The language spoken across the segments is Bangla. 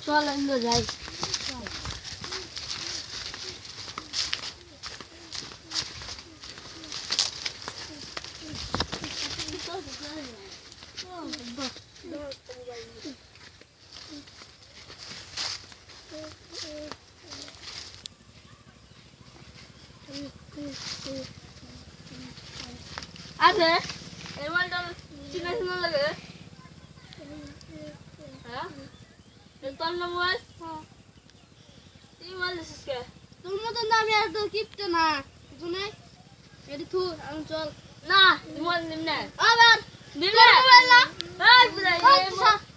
চল আমরা যাই। আছে এই মালটা চিনা চিনা লাগে। হ্যাঁ তোর না মোবাইল? তুই মোবাইল দিছিস কে? তোর মতন না আমি আর তো কিপটে না কিছু নাই। এটি থু আমি চল। না মোবাইল নিম না আবার নিম না মোবাইল না। এই বুড়াই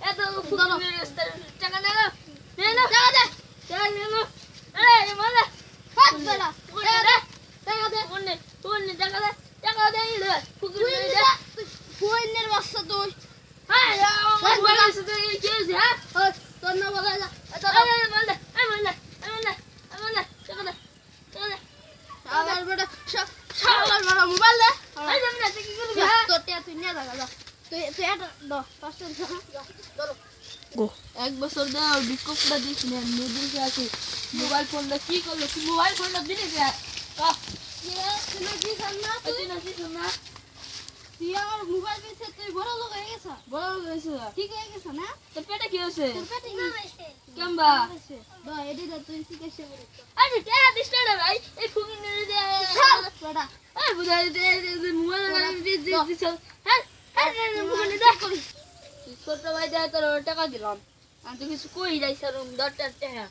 এত ফুল টাকা দে না নে না টাকা দে টাকা নে না। এই মোবাইল হাত বেলা টাকা দে কোন নে টাকা দে টাকা দে রে ফুকুর দে ফোনের বাচ্চা তুই। হ্যাঁ মোবাইল আছে তো কি হইছে? হ্যাঁ তোর না বলা যা এই মোবাইল দে এই মোবাইল দে এই মোবাইল দে এই মোবাইল দে টাকা দে টাকা দে আবার বড় শালার বড় মোবাইল দে এই দেখ না তুই কি করবি? তোর টিয়া তুই নিয়ে যা যা তুই এটা দাও 500 টাকা ধরো গো। এক বছর দাও বিকপটা দিস না নদীর আছে মোবাইল ফোনটা কি করলো? তুই মোবাইল ফোনটা দিলি কে? তুই না কি করনা তুই না কি করনা তুই আমার মোবাইল পেছে তুই বড় লোক হয়ে গেছ। বড় লোক হয়েছে ঠিক হয়ে গেছ না? তোর পেটে কি হয়েছে? তোর পেটে কি হয়েছে? কেমবা বা এডি দা তুই শিখেছে বলে আরে টেয়া দিস না ভাই এই ফুকিং নে দে বড়া এই বুঝাই দে মোবাইল দিছ হ্যাঁ হ্যাঁ মোবাইল দে করি ছোট ভাই দে তোর টাকা দিলাম আমি তো কিছু কই যাইছ রুম 10 টাকা